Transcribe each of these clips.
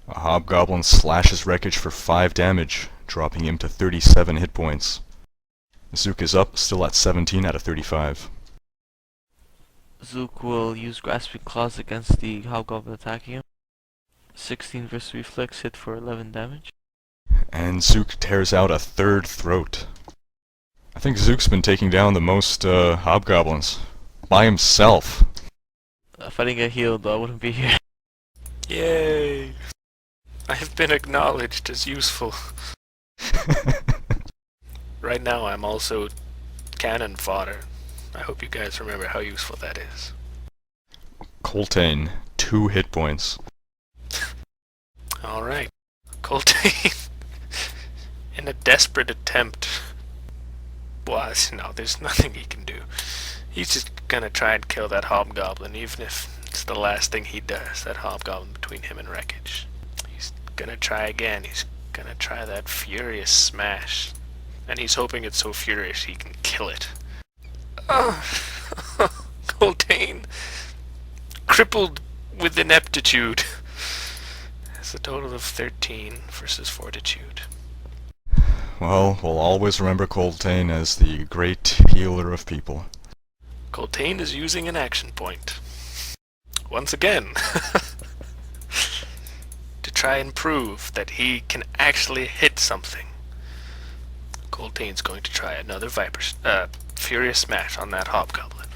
A hobgoblin slashes Rekoj for 5 damage, dropping him to 37 hit points. Zook is up, still at 17 out of 35. Zook will use Grasping Claws against the hobgoblin attacking him. 16 versus Reflex, hit for 11 damage. And Zook tears out a third throat. I think Zook's been taking down the most hobgoblins. By himself. If I didn't get healed, I wouldn't be here. Yay! I have been acknowledged as useful. Right now I'm also cannon fodder. I hope you guys remember how useful that is. Coltaine, 2 hit points. Alright. Coltaine, in a desperate attempt. Well, no, there's nothing he can do. He's just gonna try and kill that hobgoblin, even if it's the last thing he does, that hobgoblin between him and Rekoj. He's gonna try again. He's gonna try that furious smash. And he's hoping it's so furious he can kill it. Coltaine, crippled with ineptitude. It's a total of 13 versus fortitude. Well, we'll always remember Coltaine as the great healer of people. Coltaine is using an action point. Once again. To try and prove that he can actually hit something. Coltaine's going to try another Furious Smash on that hobgoblin.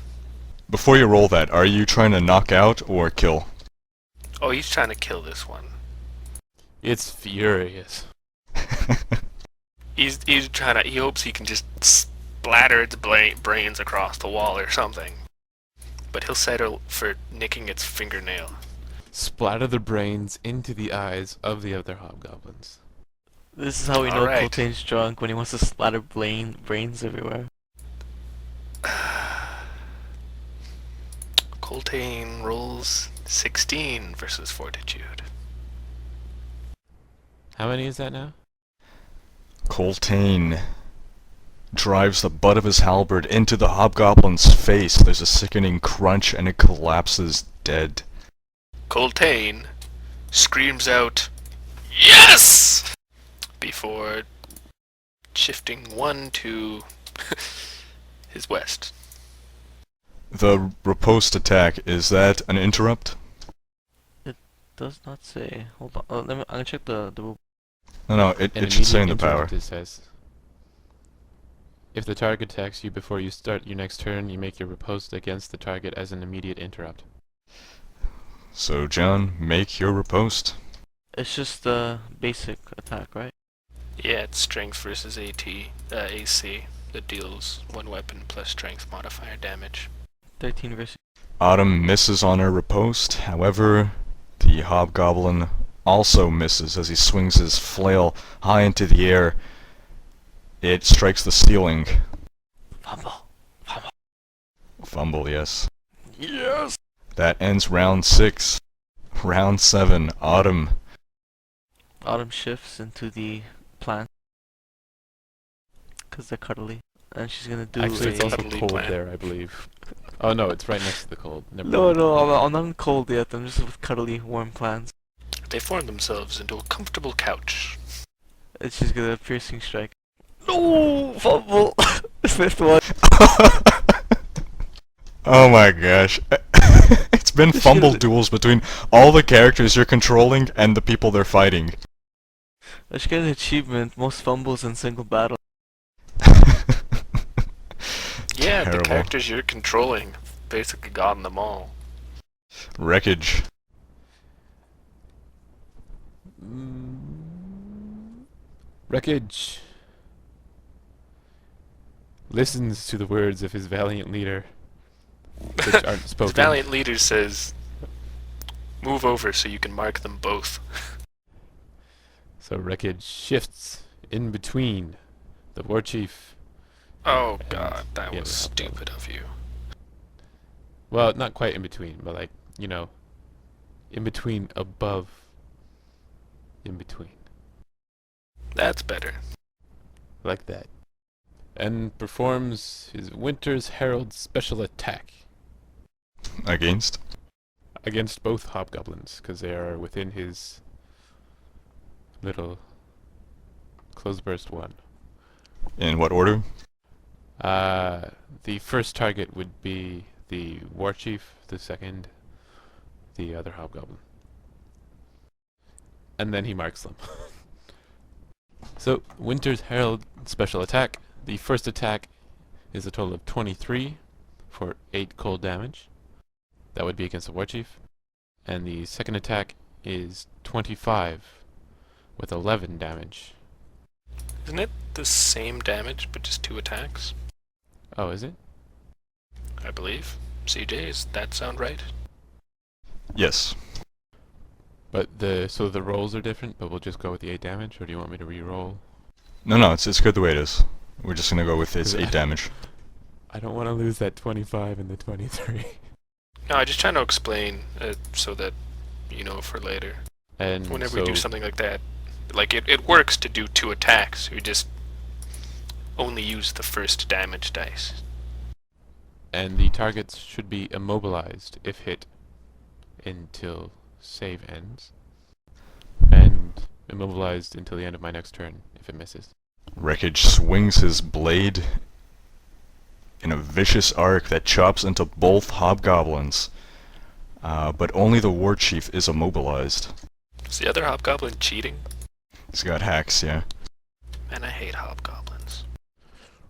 Before you roll that, are you trying to knock out or kill? Oh, he's trying to kill this one. It's furious. He's trying to. He hopes he can just splatter its brains across the wall or something. But he'll settle for nicking its fingernail. Splatter the brains into the eyes of the other hobgoblins. This is how we know Alright. Coltaine's drunk, when he wants to splatter brains everywhere. Coltaine rolls 16 versus fortitude. How many is that now? Coltaine drives the butt of his halberd into the hobgoblin's face. There's a sickening crunch and it collapses dead. Coltaine screams out, "Yes!" before shifting 1 to his west. The riposte attack, is that an interrupt? Does not say. Hold on. I'm gonna check the rule. No, An it should say in the immediate power. interrupt, it says. If the target attacks you before you start your next turn, you make your riposte against the target as an immediate interrupt. So, John, make your riposte. It's just the basic attack, right? Yeah, it's strength versus AC that deals 1 weapon plus strength modifier damage. 13 versus. Autumn misses on her riposte, however, the hobgoblin also misses as he swings his flail high into the air. It strikes the ceiling. Fumble. Fumble. Fumble, yes. Yes! That ends round 6. Round 7, Autumn. Autumn shifts into the plant. Because they're cuddly. And she's gonna do Actually, it's a... also cuddly cold plant. there, I believe. Oh no, it's right next to the cold. Never No, mind. no, I'm not cold yet. I'm just with cuddly, warm plants. They form themselves into a comfortable couch. And she's gonna piercing strike. No! Fumble! Fifth one. Oh my gosh. It's been fumble duels between all the characters you're controlling and the people they're fighting. I should get an achievement. Most fumbles in single battle. Yeah, the Terrible. characters you're controlling basically gotten them all. Rekoj. Rekoj listens to the words of his valiant leader, which aren't The spoken. valiant leader says, "Move over so you can mark them both." So Rekoj shifts in between the Warchief. Oh god, that Yeah, was the hobgoblin. stupid of you. Well, not quite in between, but like, you know, in between, above, in between. That's better. Like that. And performs his Winter's Herald special attack Against? against both hobgoblins, because they are within his little close burst 1. In what order? The first target would be the Warchief, the second, the other hobgoblin. And then he marks them. So, Winter's Herald special attack. The first attack is a total of 23 for 8 cold damage. That would be against the Warchief. And the second attack is 25 with 11 damage. Isn't it the same damage, but just 2 attacks? Oh, is it? I believe. CJ, does that sound right? Yes. But so the rolls are different, but we'll just go with the 8 damage, or do you want me to re-roll? No, it's good the way it is. We're just gonna go with its 8 damage. I don't want to lose that 25 and the 23. No, I'm just trying to explain so that you know for later. And Whenever we do something like that, like it works to do 2 attacks. We just only use the first damage dice. And the targets should be immobilized if hit until save ends. And immobilized until the end of my next turn if it misses. Rekoj swings his blade in a vicious arc that chops into both hobgoblins, but only the Warchief is immobilized. Is the other hobgoblin cheating? He's got hacks, yeah. Man, I hate hobgoblins.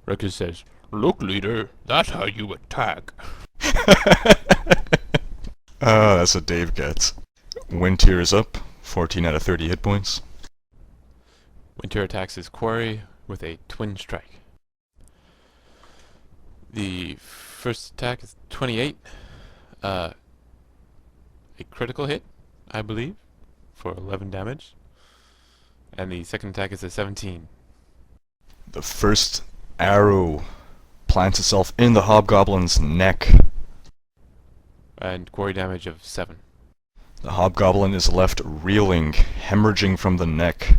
Rekoj says, "Look, leader, that's how you attack." That's what Dave gets. Wintier is up, 14 out of 30 hit points. Winter attacks his quarry with a twin strike. The first attack is 28. A critical hit, I believe, for 11 damage. And the second attack is a 17. The first arrow plants itself in the hobgoblin's neck. And quarry damage of 7. The hobgoblin is left reeling, hemorrhaging from the neck.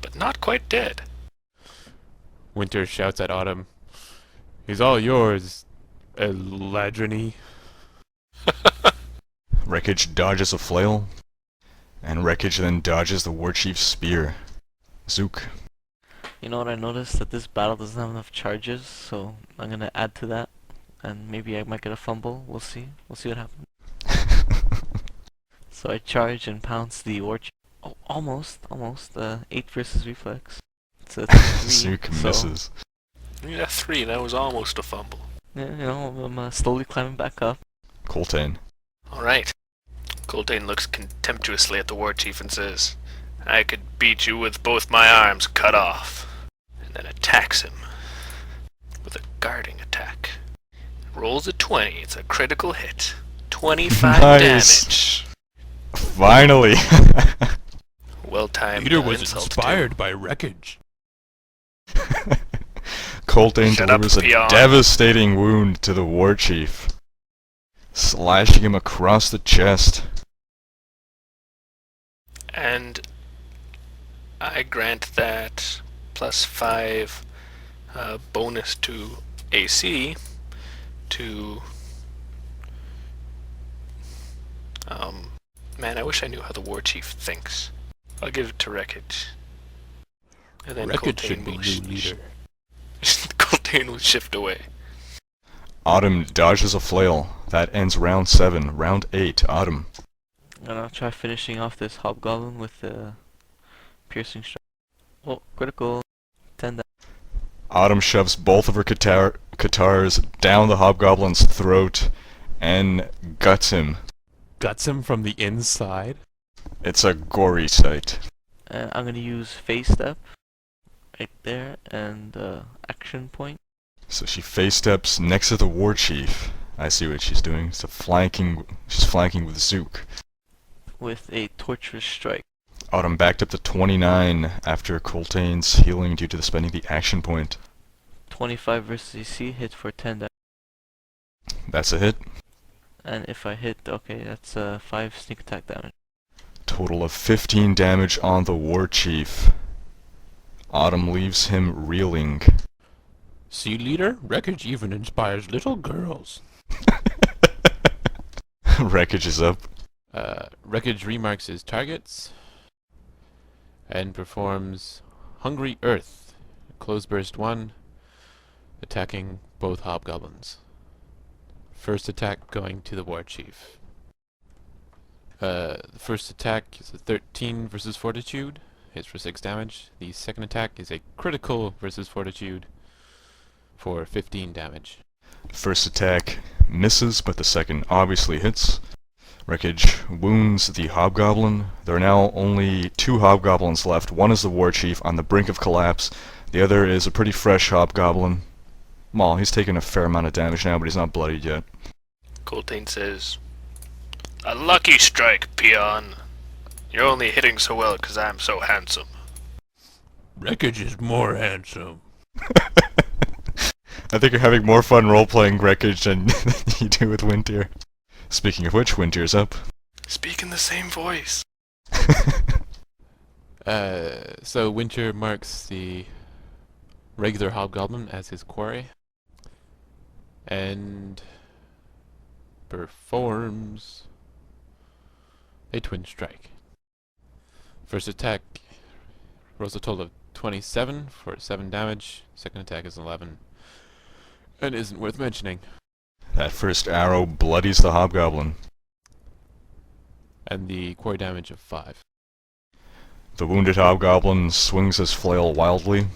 But not quite dead. Winter shouts at Autumn, "He's all yours, Eladriny." Rekoj dodges a flail, and Rekoj then dodges the Warchief's spear. Zook. You know what, I noticed that this battle doesn't have enough charges, so I'm gonna add to that. And maybe I might get a fumble. We'll see. We'll see what happens. So I charge and pounce the Warchief. Oh, almost. 8 versus reflex. It's a 3. Zook so, misses. Yeah, 3, that was almost a fumble. yeah, you know, I'm slowly climbing back up. Coltaine. Alright. Coltaine looks contemptuously at the Warchief and says, "I could beat you with both my arms cut off." And then attacks him with a guarding attack. Rolls a 20. It's a critical hit. 25 Nice. damage. Finally! Well timed. Leader was insult, inspired by Rekoj. Coltaine Shut up, delivers a peon. devastating wound to the Warchief, slashing him across the chest. And I grant that +5 bonus to AC to man, I wish I knew how the Warchief thinks. I'll give it to Rekoj. And then Rekoj should Coltaine be will new leader. Coltaine will shift away. Autumn dodges a flail. That ends round 7. Round 8, Autumn. And I'll try finishing off this hobgoblin with the piercing strike. Oh, critical. 10 damage. Autumn shoves both of her katars down the hobgoblin's throat and guts him. Guts him from the inside. It's a gory sight. And I'm gonna use phase step right there and action point. So she face steps next to the Warchief. I see what she's doing. She's flanking with Zook. With a torturous strike. Autumn backed up to 29 after Coltaine's healing due to the spending the action point. 25 versus AC, hit for 10 damage. That's a hit. And if I hit, okay, that's 5 sneak attack damage. Total of 15 damage on the Warchief. Autumn leaves him reeling. See, leader, Rekoj even inspires little girls. Rekoj is up. Rekoj remarks his targets. and performs Hungry Earth, close burst 1, attacking both hobgoblins. First attack going to the Warchief. The first attack is a 13 versus Fortitude, hits for 6 damage. The second attack is a critical versus Fortitude for 15 damage. First attack misses, but the second obviously hits. Rekoj wounds the hobgoblin. There are now only 2 hobgoblins left. One is the Warchief on the brink of collapse. The other is a pretty fresh hobgoblin. Well, he's taken a fair amount of damage now, but he's not bloodied yet. Coltaine says, "A lucky strike, peon. You're only hitting so well 'cause I'm so handsome." Rekoj is more handsome. I think you're having more fun role-playing Rekoj than you do with Winter. Speaking of which, Winter's up. Speak in the same voice. So Winter marks the regular hobgoblin as his quarry, and performs a twin strike. First attack rolls a total of 27 for 7 damage. Second attack is 11, and isn't worth mentioning. That first arrow bloodies the hobgoblin. And the quarry damage of 5. The wounded hobgoblin swings his flail wildly.